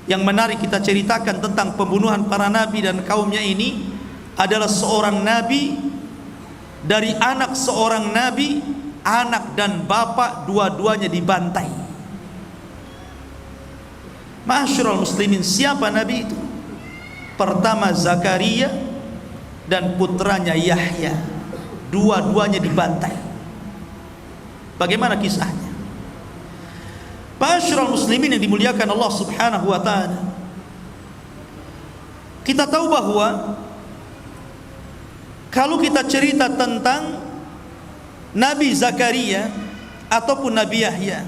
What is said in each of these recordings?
yang menarik kita ceritakan tentang pembunuhan para nabi dan kaumnya ini adalah seorang nabi dari anak seorang nabi, anak dan bapak dua-duanya dibantai. Ma'asyiral muslimin, siapa nabi itu? Pertama Zakaria dan putranya Yahya, dua-duanya dibantai. Bagaimana kisahnya? Ma'asyiral muslimin yang dimuliakan Allah Subhanahu wa taala, kita tahu bahwa kalau kita cerita tentang Nabi Zakaria ataupun Nabi Yahya,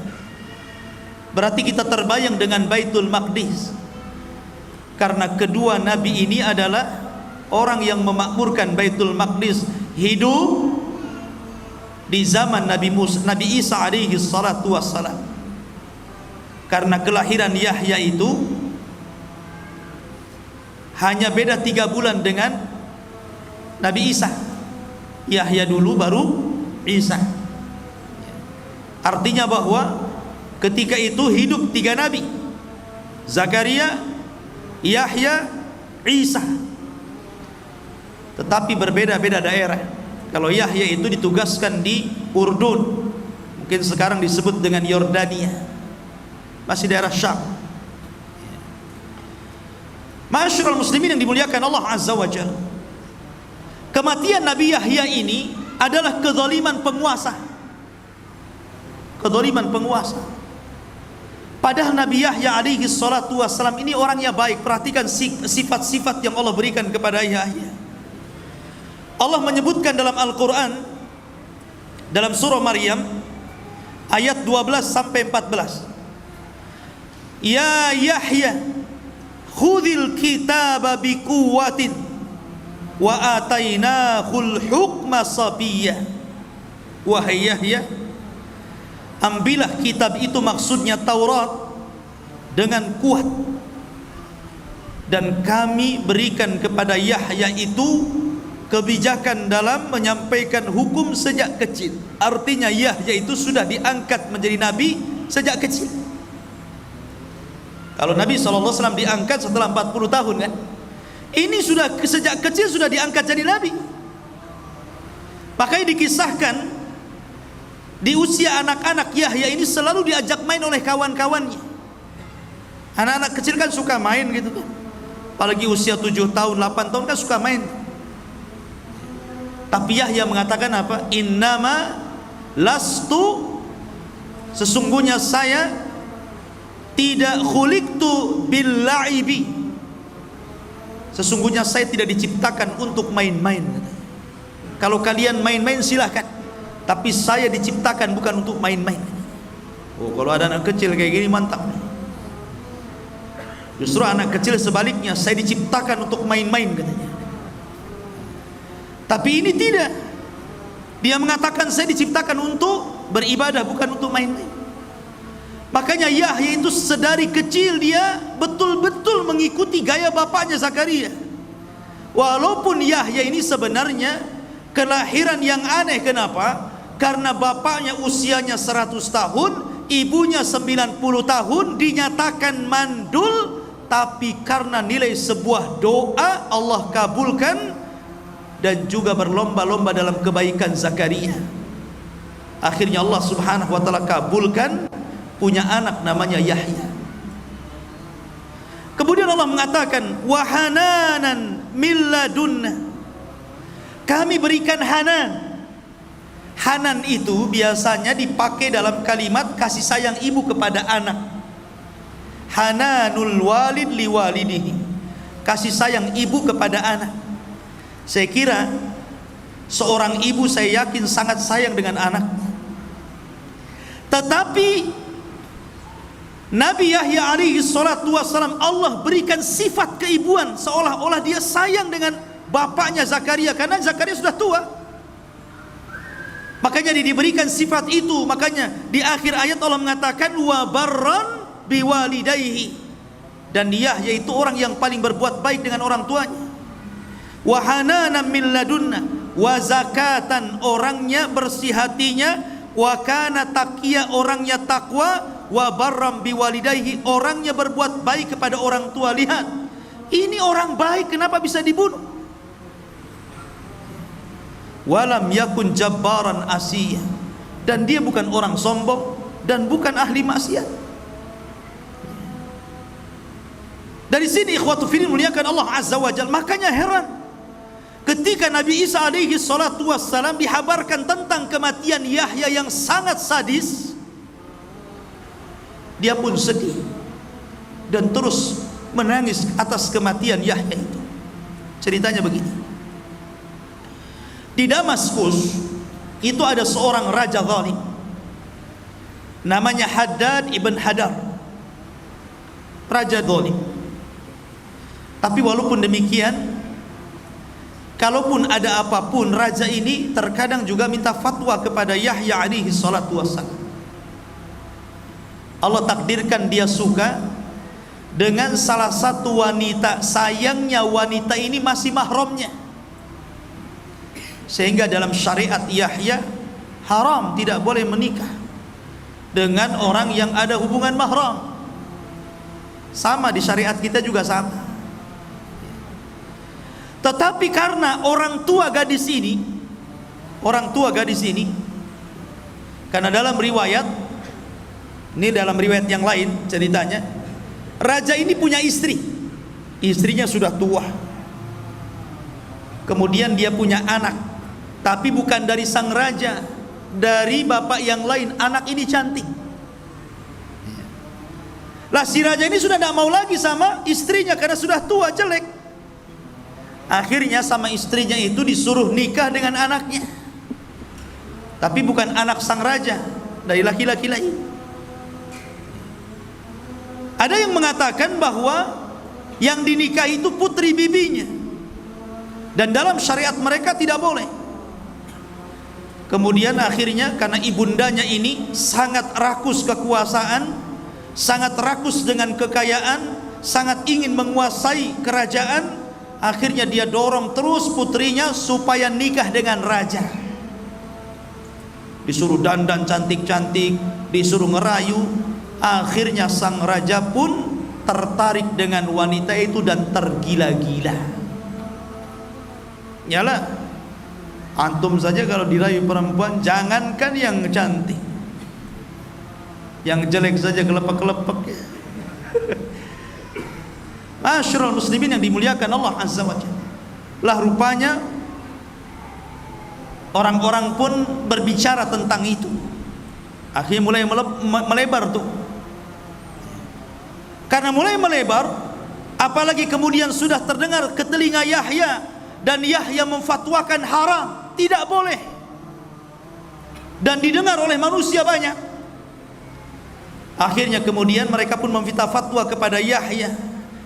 berarti kita terbayang dengan Baitul Maqdis, karena kedua nabi ini adalah orang yang memakmurkan Baitul Maqdis, hidup di zaman Nabi Isa alaihi salatu wassalam. Karena kelahiran Yahya itu hanya beda 3 bulan dengan Nabi Isa. Yahya dulu baru Isa. Artinya bahwa ketika itu hidup 3 nabi, Zakaria, Yahya, Isa, tetapi berbeda-beda daerah. Kalau Yahya itu ditugaskan di Urdun, mungkin sekarang disebut dengan Yordania, masih daerah Syam. Ma'asyiral muslimin yang dimuliakan Allah Azza wa Jalla, kematian Nabi Yahya ini adalah kezaliman penguasa. Kezaliman penguasa. Padahal Nabi Yahya alaihi salatu wassalam ini orangnya baik. Perhatikan sifat-sifat yang Allah berikan kepada Yahya. Allah menyebutkan dalam Al-Quran, dalam surah Maryam ayat 12 sampai 14, Ya Yahya khudhil kitaba biquwwatin wa atainahul hukma sabiyya. Wahai Yahya, ambillah kitab itu, maksudnya Taurat, dengan kuat, dan kami berikan kepada Yahya itu kebijakan dalam menyampaikan hukum sejak kecil. Artinya Yahya itu sudah diangkat menjadi nabi sejak kecil. Kalau Nabi SAW diangkat setelah 40 tahun kan, ini sudah sejak kecil sudah diangkat jadi nabi. Makanya dikisahkan di usia anak-anak Yahya ini selalu diajak main oleh kawan-kawannya. Anak-anak kecil kan suka main gitu kan, apalagi usia 7 tahun 8 tahun kan suka main. Tapi Yahya mengatakan apa? Innama lastu, sesungguhnya saya tidak khuliqtu bil la'ibi, sesungguhnya saya tidak diciptakan untuk main-main. Kalau kalian main-main silahkan, tapi saya diciptakan bukan untuk main-main. Oh, kalau ada anak kecil kayak gini mantap. Justru anak kecil sebaliknya, saya diciptakan untuk main-main katanya. Tapi ini tidak. Dia mengatakan saya diciptakan untuk beribadah, bukan untuk main-main. Makanya Yahya itu sedari kecil dia betul-betul mengikuti gaya bapaknya Zakaria. Walaupun Yahya ini sebenarnya kelahiran yang aneh. Kenapa? Karena bapaknya usianya 100 tahun, ibunya 90 tahun, dinyatakan mandul. Tapi karena nilai sebuah doa, Allah kabulkan, dan juga berlomba-lomba dalam kebaikan Zakaria. Akhirnya Allah Subhanahu wa taala kabulkan, punya anak namanya Yahya. Kemudian Allah mengatakan wahananan milladunna, kami berikan hanan. Hanan itu biasanya dipakai dalam kalimat kasih sayang ibu kepada anak. Hananul walid liwalidihi, kasih sayang ibu kepada anak. Saya kira seorang ibu, saya yakin sangat sayang dengan anak. Tetapi Nabi Yahya alaihi salatu wassalam, Allah berikan sifat keibuan, seolah-olah dia sayang dengan bapaknya Zakaria, karena Zakaria sudah tua. Makanya diberikan sifat itu. Makanya di akhir ayat Allah mengatakan wa barran biwalidayhi, dan Yahya itu orang yang paling berbuat baik dengan orang tuanya. Wa hananan min ladunna, wa zakatan, orangnya bersih hatinya, wa kana taqiya, orangnya takwa, wa barram biwalidayhi, orangnya berbuat baik kepada orang tua. Lihat, ini orang baik, kenapa bisa dibunuh? Walam yakun jabbaran asiyah, dan dia bukan orang sombong dan bukan ahli maksiat. Dari sini ikhwatu fillah muliakan Allah azza wa jalla. Makanya heran ketika Nabi Isa alaihi salatu wassalam dihabarkan tentang kematian Yahya yang sangat sadis, dia pun sedih dan terus menangis atas kematian Yahya itu. Ceritanya begini, di Damaskus itu ada seorang raja zalim namanya Haddad ibn Hadar, raja zalim. Tapi walaupun demikian, kalaupun ada apapun, raja ini terkadang juga minta fatwa kepada Yahya alaihi salatu wassalam. Allah takdirkan dia suka dengan salah satu wanita, sayangnya wanita ini masih mahramnya, sehingga dalam syariat Yahya haram, tidak boleh menikah dengan orang yang ada hubungan mahram. Sama di syariat kita juga sama. Tetapi karena orang tua gadis ini, karena dalam riwayat, ini dalam riwayat yang lain ceritanya, raja ini punya istri, istrinya sudah tua. Kemudian dia punya anak, tapi bukan dari sang raja, dari bapak yang lain. Anak ini cantik. Lah si raja ini sudah tidak mau lagi sama istrinya karena sudah tua, jelek. Akhirnya sama istrinya itu disuruh nikah dengan anaknya, tapi bukan anak sang raja, dari laki-laki lain. Ada yang mengatakan bahwa yang dinikahi itu putri bibinya, dan dalam syariat mereka tidak boleh. Kemudian akhirnya karena ibundanya ini sangat rakus kekuasaan, sangat rakus dengan kekayaan, sangat ingin menguasai kerajaan, akhirnya dia dorong terus putrinya supaya nikah dengan raja. Disuruh dandan cantik-cantik, disuruh ngerayu. Akhirnya sang raja pun tertarik dengan wanita itu dan tergila-gila. Nyala, antum saja kalau dirayu perempuan, jangankan yang cantik, yang jelek saja kelepek-kelepek. Masyarul muslimin yang dimuliakan Allah azza wa jalla. Lah rupanya orang-orang pun berbicara tentang itu. Akhirnya mulai melebar tuh. Karena mulai melebar, apalagi kemudian sudah terdengar ke telinga Yahya, dan Yahya memfatwakan haram, tidak boleh, dan didengar oleh manusia banyak. Akhirnya kemudian mereka pun meminta fatwa kepada Yahya.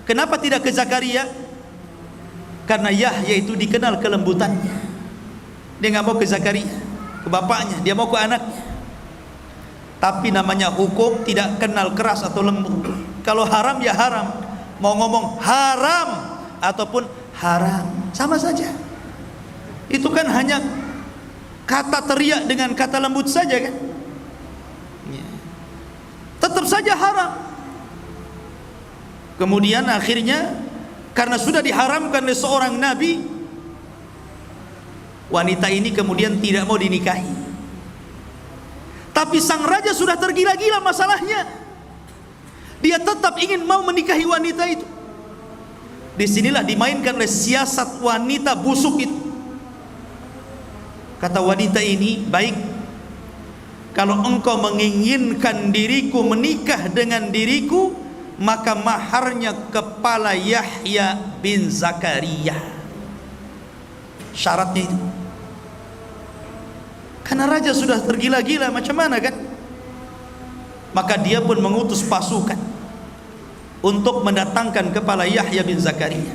Kenapa tidak ke Zakaria? Karena Yahya itu dikenal kelembutannya. Dia nggak mau ke Zakaria, ke bapaknya, dia mau ke anaknya. Tapi namanya hukum tidak kenal keras atau lembut. Kalau haram ya haram, mau ngomong haram ataupun haram sama saja. Itu kan hanya kata teriak dengan kata lembut saja kan. Tetap saja haram. Kemudian akhirnya karena sudah diharamkan oleh seorang nabi, wanita ini kemudian tidak mau dinikahi. Tapi sang raja sudah tergila-gila masalahnya, dia tetap ingin mau menikahi wanita itu. Disinilah dimainkan oleh siasat wanita busuk itu. Kata wanita ini, baik, kalau engkau menginginkan diriku menikah dengan diriku, maka maharnya kepala Yahya bin Zakaria. Syaratnya itu. Karena raja sudah tergila-gila, macam mana kan? Maka dia pun mengutus pasukan untuk mendatangkan kepala Yahya bin Zakaria.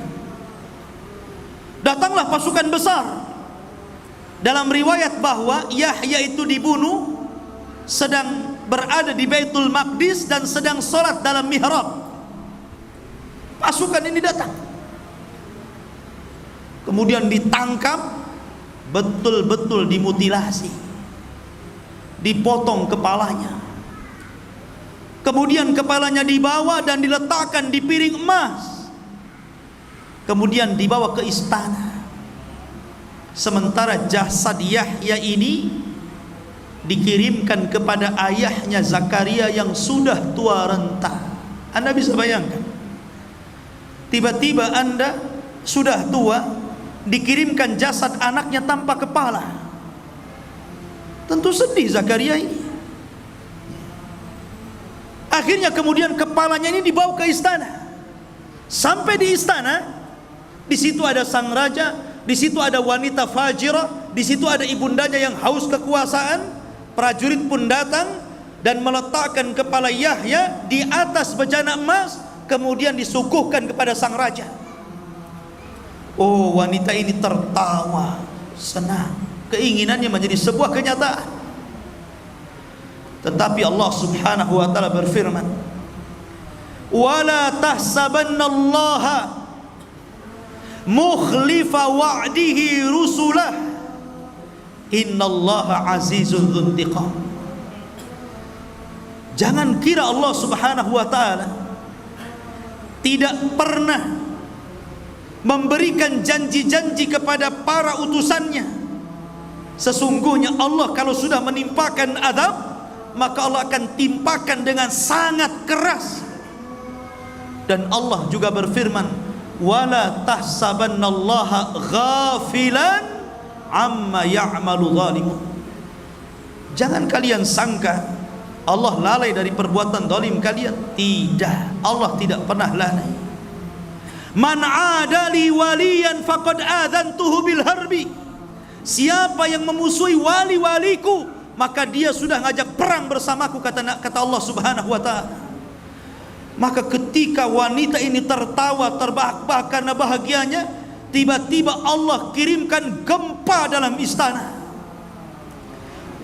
Datanglah pasukan besar. Dalam riwayat bahwa Yahya itu dibunuh sedang berada di Baitul Maqdis dan sedang sholat dalam mihrab. Pasukan ini datang, kemudian ditangkap, betul-betul dimutilasi, dipotong kepalanya, Kemudian kepalanya dibawa dan diletakkan di piring emas. Kemudian dibawa ke istana. Sementara jasad Yahya ini dikirimkan kepada ayahnya Zakaria yang sudah tua renta. Anda bisa bayangkan, tiba-tiba Anda sudah tua, dikirimkan jasad anaknya tanpa kepala. Tentu sedih Zakaria ini. Akhirnya kemudian kepalanya ini dibawa ke istana. Sampai di istana, di situ ada sang raja, di situ ada wanita fajirah, di situ ada ibundanya yang haus kekuasaan. Prajurit pun datang dan meletakkan kepala Yahya di atas bejana emas, kemudian disuguhkan kepada sang raja. Oh, wanita ini tertawa, senang, keinginannya menjadi sebuah kenyataan. Tetapi Allah Subhanahu wa taala berfirman, "Wala tahsabannallaha mukhlifa wa'dihi rusulah. Innallaha azizun dzuntiqam." Jangan kira Allah Subhanahu wa taala tidak pernah memberikan janji-janji kepada para utusannya. Sesungguhnya Allah kalau sudah menimpakan azab, maka Allah akan timpakan dengan sangat keras. Dan Allah juga berfirman, "Wala tahsabannallaha ghafilan amma ya'malu zalimun." Jangan kalian sangka Allah lalai dari perbuatan zalim kalian. Tidak, Allah tidak pernah lalai. Man adali waliyan faqad adzantuhu bil harbi. Siapa yang memusuhi wali-waliku, maka dia sudah ngajak perang bersamaku, kata Allah Subhanahu wa taala. Maka ketika wanita ini tertawa terbahak-bahak karena bahagianya, tiba-tiba Allah kirimkan gempa dalam istana.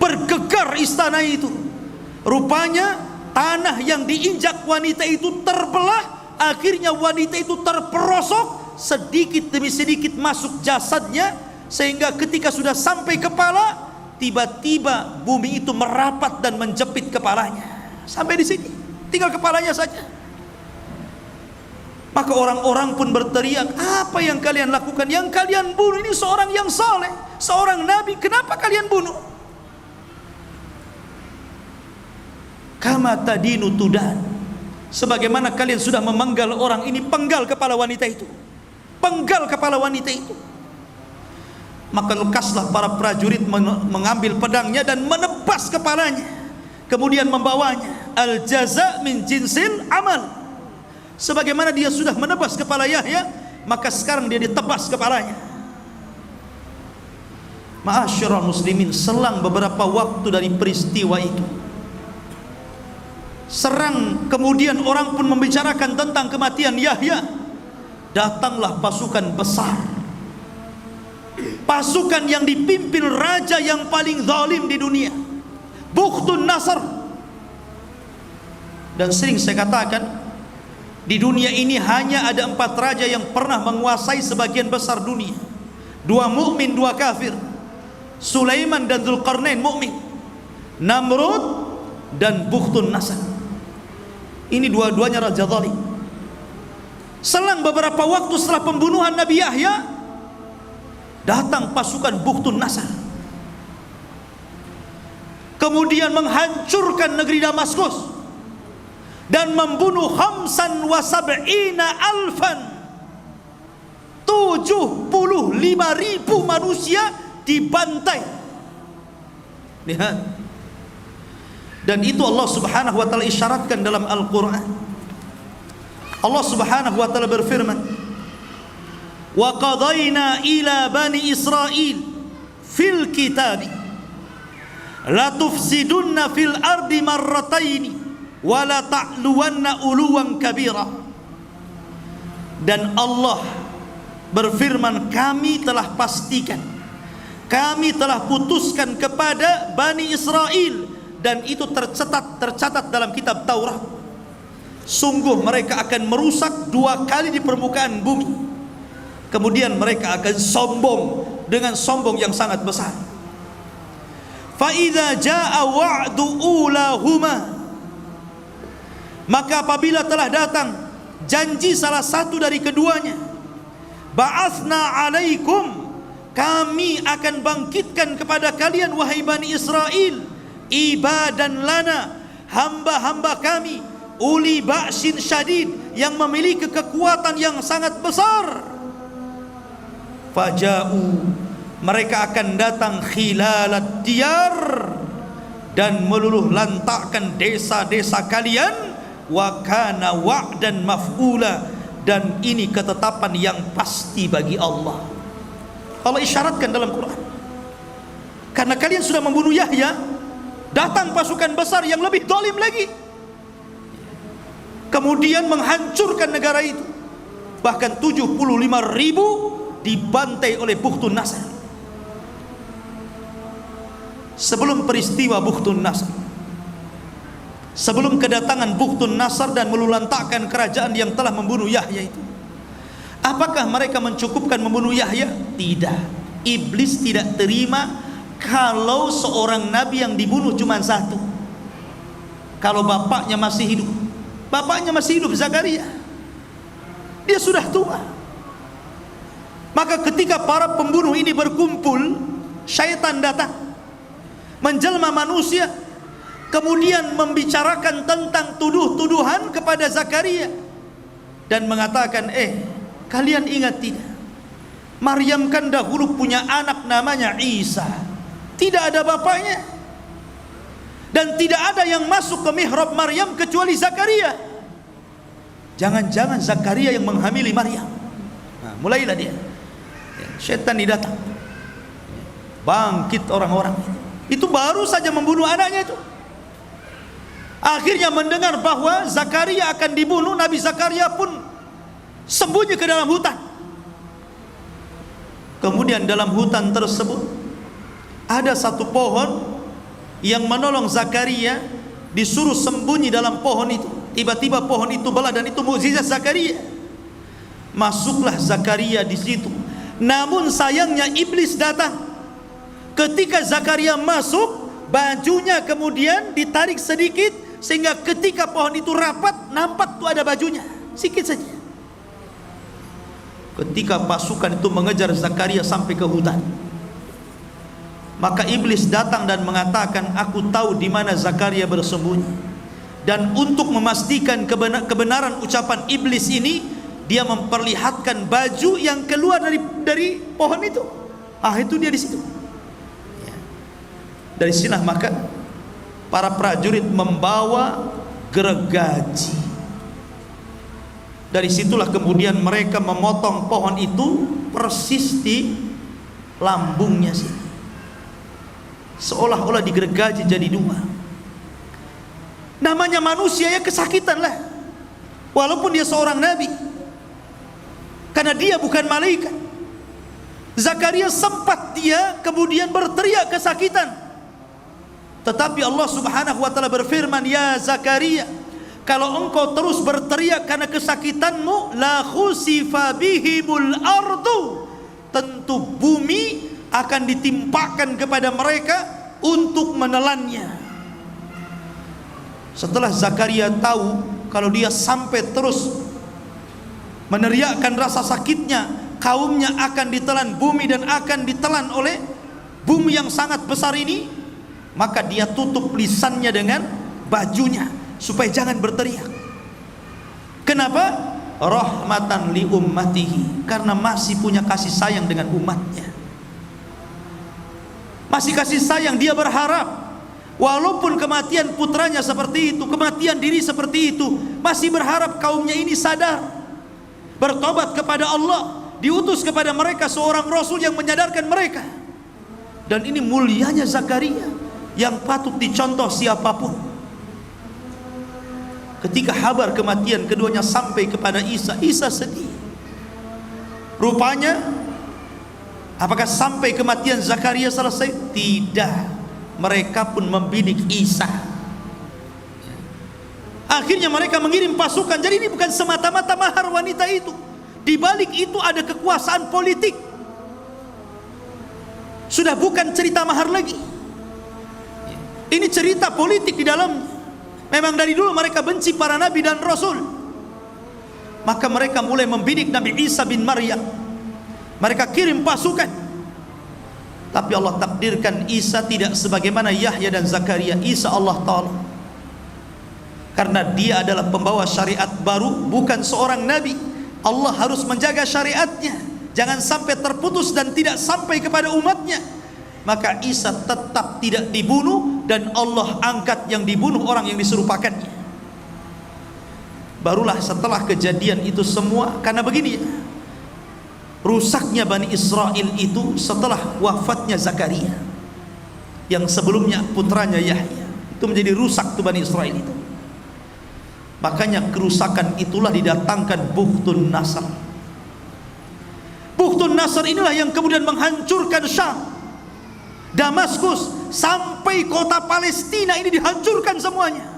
Bergegar istana itu. Rupanya tanah yang diinjak wanita itu terbelah. Akhirnya wanita itu terperosok, sedikit demi sedikit masuk jasadnya, sehingga ketika sudah sampai kepala, tiba-tiba bumi itu merapat dan menjepit kepalanya. Sampai di sini, tinggal kepalanya saja. Maka orang-orang pun berteriak, "Apa yang kalian lakukan? Yang kalian bunuh ini seorang yang saleh, seorang nabi. Kenapa kalian bunuh?" Kama tadinu tudan. Sebagaimana kalian sudah memenggal orang ini, penggal kepala wanita itu. Penggal kepala wanita itu. Maka lekaslah para prajurit mengambil pedangnya dan menebas kepalanya. Kemudian membawanya. Al jaza min jinsil amal. Sebagaimana dia sudah menebas kepala Yahya, maka sekarang dia ditebas kepalanya. Ma'asyiral muslimin, selang beberapa waktu dari peristiwa itu, kemudian orang pun membicarakan tentang kematian Yahya. Datanglah pasukan besar, pasukan yang dipimpin raja yang paling zalim di dunia, Bukhtun Nasr. Dan sering saya katakan, di dunia ini hanya ada 4 raja yang pernah menguasai sebagian besar dunia. 2 mukmin, 2 kafir. Sulaiman dan Dzulqarnain mukmin, Namrud dan Bukhtun Nasr. Ini dua-duanya raja zalim. Selang beberapa waktu setelah pembunuhan Nabi Yahya, datang pasukan Bukhtun Nasr, kemudian menghancurkan negeri Damaskus dan membunuh 75,000 75.000 manusia dibantai. Lihat. Dan itu Allah Subhanahu wa taala isyaratkan dalam Al-Qur'an. Allah Subhanahu wa taala berfirman, "Wa qadayna ila bani Israil fil kitabi la tufsidunna fil ardi marrataini wa la ta'luwanna uluwan kabira." Dan Allah berfirman, kami telah pastikan, kami telah putuskan kepada Bani Israel, dan itu tercatat dalam kitab Taurat, sungguh mereka akan merusak 2 kali di permukaan bumi. Kemudian mereka akan sombong dengan sombong yang sangat besar. Fa idza jaa wa'du ulahuma Maka apabila telah datang janji salah satu dari keduanya, ba'atsna 'alaikum, kami akan bangkitkan kepada kalian wahai Bani Israel, ibadan lana, hamba-hamba kami, uli ba'sin syadid, yang memiliki kekuatan yang sangat besar. Faja'u, mereka akan datang khilalad diyar, dan meluluh lantakkan desa-desa kalian. Wa kana wa'dan maf'ula, dan ini ketetapan yang pasti bagi Allah. Allah isyaratkan dalam Quran, karena kalian sudah membunuh Yahya, datang pasukan besar yang lebih zalim lagi, kemudian menghancurkan negara itu. Bahkan 75.000 dibantai oleh Bukhtun Nasr. Sebelum peristiwa Bukhtun Nasr, sebelum kedatangan Bukhtun Nasr dan melulantakkan kerajaan yang telah membunuh Yahya itu, apakah mereka mencukupkan membunuh Yahya? Tidak. Iblis tidak terima kalau seorang nabi yang dibunuh cuma satu, kalau bapaknya masih hidup. Bapaknya masih hidup, Zakaria, dia sudah tua. Maka ketika para pembunuh ini berkumpul, syaitan datang menjelma manusia, kemudian membicarakan tentang tuduh-tuduhan kepada Zakaria dan mengatakan, kalian ingat tidak, Maryam kan dahulu punya anak namanya Isa, tidak ada bapaknya, dan tidak ada yang masuk ke mihrab Maryam kecuali Zakaria. Jangan-jangan Zakaria yang menghamili Maryam. Nah, mulailah dia, syaitan didatang, bangkit orang-orang itu baru saja membunuh anaknya itu. Akhirnya mendengar bahwa Zakaria akan dibunuh, Nabi Zakaria pun sembunyi ke dalam hutan. Kemudian dalam hutan tersebut ada satu pohon yang menolong Zakaria, disuruh sembunyi dalam pohon itu. Tiba-tiba pohon itu belah, dan itu mukjizat Zakaria. Masuklah Zakaria di situ. Namun sayangnya iblis datang. Ketika Zakaria masuk, bajunya kemudian ditarik sedikit, sehingga ketika pohon itu rapat, nampak tuh ada bajunya sedikit saja. Ketika pasukan itu mengejar Zakaria sampai ke hutan, maka iblis datang dan mengatakan, aku tahu di mana Zakaria bersembunyi. Dan untuk memastikan kebenaran ucapan iblis ini, dia memperlihatkan baju yang keluar dari pohon itu. Itu dia di situ. Dari sinilah maka para prajurit membawa gergaji. Dari situlah kemudian mereka memotong pohon itu persis di lambungnya sih, seolah-olah digergaji jadi dua. Namanya manusia ya kesakitan lah, walaupun dia seorang nabi, karena dia bukan malaikat. Zakaria sempat dia kemudian berteriak kesakitan, tetapi Allah Subhanahu wa ta'ala berfirman, ya Zakaria, kalau engkau terus berteriak karena kesakitanmu, la khusifa bihimul ardu, tentu bumi akan ditimpakan kepada mereka untuk menelannya. Setelah Zakaria tahu kalau dia sampai terus meneriakkan rasa sakitnya, kaumnya akan ditelan bumi dan akan ditelan oleh bumi yang sangat besar ini, maka dia tutup lisannya dengan bajunya supaya jangan berteriak. Kenapa? Rahmatan li ummatihi, karena masih punya kasih sayang dengan umatnya. Masih kasih sayang, dia berharap walaupun kematian putranya seperti itu, kematian diri seperti itu, masih berharap kaumnya ini sadar, bertobat kepada Allah, diutus kepada mereka seorang rasul yang menyadarkan mereka. Dan ini mulianya Zakaria yang patut dicontoh siapapun. Ketika kabar kematian keduanya sampai kepada Isa, Isa sedih. Rupanya, apakah sampai kematian Zakaria selesai? Tidak. Mereka pun membidik Isa. Akhirnya mereka mengirim pasukan. Jadi ini bukan semata-mata mahar wanita itu. Di balik itu ada kekuasaan politik. Sudah bukan cerita mahar lagi. Ini cerita politik di dalamnya. Memang dari dulu mereka benci para nabi dan rasul. Maka mereka mulai membidik Nabi Isa bin Maryam. Mereka kirim pasukan. Tapi Allah takdirkan Isa tidak sebagaimana Yahya dan Zakaria. Isa Allah Ta'ala, karena dia adalah pembawa syariat baru, bukan seorang nabi. Allah harus menjaga syariatnya, jangan sampai terputus dan tidak sampai kepada umatnya. Maka Isa tetap tidak dibunuh, dan Allah angkat yang dibunuh orang yang diserupakannya. Barulah setelah kejadian itu semua, karena begini ya, rusaknya Bani Israel itu setelah wafatnya Zakaria, yang sebelumnya putranya Yahya. Itu menjadi rusak tuh Bani Israel itu. Makanya kerusakan itulah didatangkan Bukhtun Nasr. Bukhtun Nasr inilah yang kemudian menghancurkan Syam, Damaskus, sampai kota Palestina ini dihancurkan semuanya.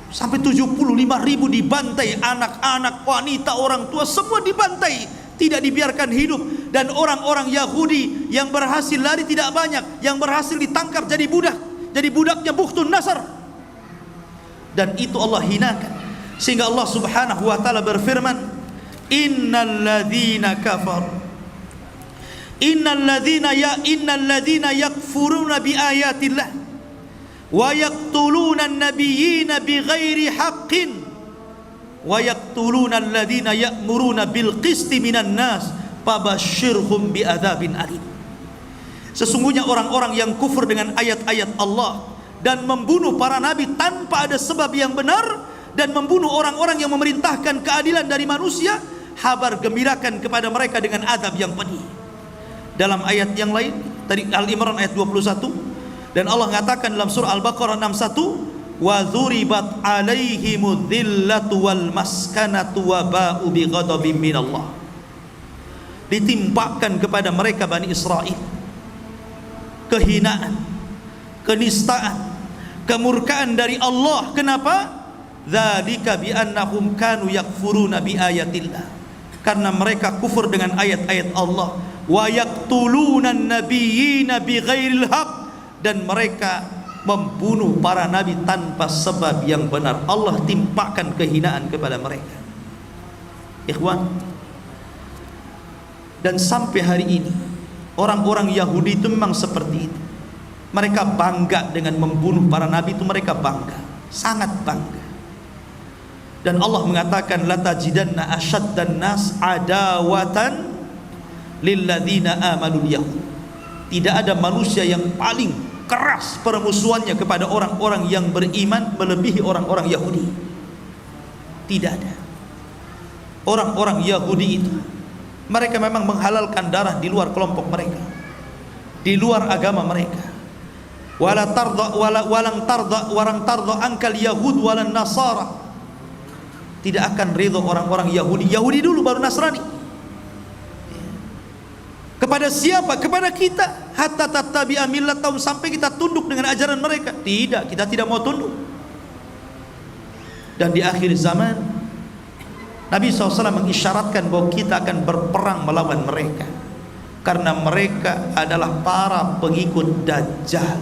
Sampai 75.000 dibantai, anak-anak, wanita, orang tua, semua dibantai, tidak dibiarkan hidup. Dan orang-orang Yahudi yang berhasil lari tidak banyak, yang berhasil ditangkap jadi budak, jadi budaknya Bukhtun Nasr. Dan itu Allah hinakan, sehingga Allah Subhanahu wa taala berfirman, innalladzina yakfuruna biayatillah wa yaqtuluna an-nabiyyina bighairi haqqin wa yaqtuluna alladzina ya'muruna bil qisti minan nas fabashshirhum bi'adzabin alim. Sesungguhnya orang-orang yang kufur dengan ayat-ayat Allah dan membunuh para nabi tanpa ada sebab yang benar, dan membunuh orang-orang yang memerintahkan keadilan dari manusia, kabar gembirakan kepada mereka dengan azab yang pedih. Dalam ayat yang lain, tadi Al-Imran ayat 21, dan Allah mengatakan dalam surah Al-Baqarah 61, wa dzuribat alaihimudz dzillatu wal maskanatu wa ba'u bi ghadabin minallah. Ditimpakan kepada mereka Bani Israel kehinaan, kenistaan, kemurkaan dari Allah. Kenapa? Dzalika bi annahum kanu yakfuruna bi ayatillah, karena mereka kufur dengan ayat-ayat Allah. Wa yaqtuluna an-nabiyyina bighairil haqq, dan mereka membunuh para nabi tanpa sebab yang benar. Allah timpakan kehinaan kepada mereka, ikhwan. Dan sampai hari ini orang-orang Yahudi itu memang seperti itu. Mereka bangga dengan membunuh para nabi itu, mereka bangga, sangat bangga. Dan Allah mengatakan, latajidanna asyaddan nas adawatan lilladzina amanul yahud. Tidak ada manusia yang paling keras permusuhannya kepada orang-orang yang beriman melebihi orang-orang Yahudi. Tidak ada. Orang-orang Yahudi itu, mereka memang menghalalkan darah di luar kelompok mereka, di luar agama mereka. Walang tarda angkal yahud walan nasara. Tidak akan ridho orang-orang Yahudi. Yahudi dulu baru Nasrani. Kepada siapa? Kepada kita. Hatta tattabi'a millatahum, sampai kita tunduk dengan ajaran mereka. Tidak, kita tidak mau tunduk. Dan di akhir zaman Nabi SAW mengisyaratkan bahwa kita akan berperang melawan mereka, karena mereka adalah para pengikut Dajjal.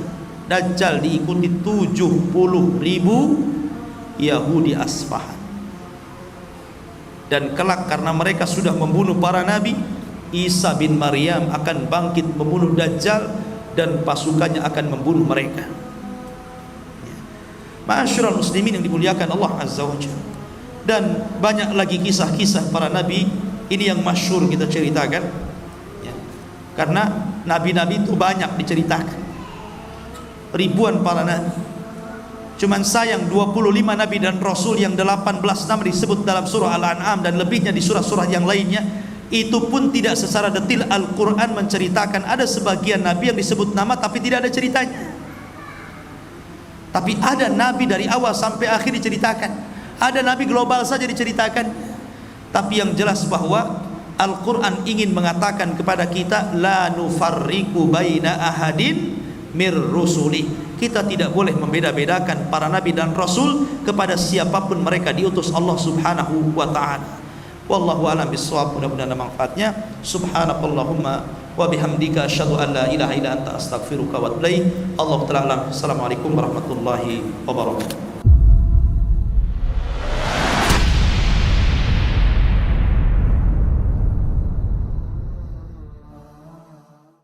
Dajjal diikuti 70.000 Yahudi Asfahan. Dan kelak karena mereka sudah membunuh para nabi, Isa bin Maryam akan bangkit membunuh Dajjal, dan pasukannya akan membunuh mereka. Ma'asyiral muslimin yang dimuliakan Allah Azza wa Jalla. Dan banyak lagi kisah-kisah para nabi. Ini yang masyhur kita ceritakan ya. Karena nabi-nabi itu banyak diceritakan, ribuan para nabi. Cuman sayang 25 nabi dan rasul yang 18 nama disebut dalam surah Al-An'am dan lebihnya di surah-surah yang lainnya, itu pun tidak secara detil Al-Quran menceritakan. Ada sebagian nabi yang disebut nama tapi tidak ada ceritanya. Tapi ada nabi dari awal sampai akhir diceritakan. Ada nabi global saja diceritakan. Tapi yang jelas bahwa Al-Quran ingin mengatakan kepada kita, la nufarriqu baina ahadin mir rusuli. Kita tidak boleh membeda-bedakan para nabi dan rasul kepada siapapun mereka diutus Allah Subhanahu wa ta'ala. Wallahu a'lam bissawab. Mudah-mudahan ada manfaatnya. Subhanakallahumma wa bihamdika asyhadu an la ilaha illa anta astaghfiruka wa atubu ilaik. Allahu ta'ala alam. Assalamualaikum warahmatullahi wabarakatuh.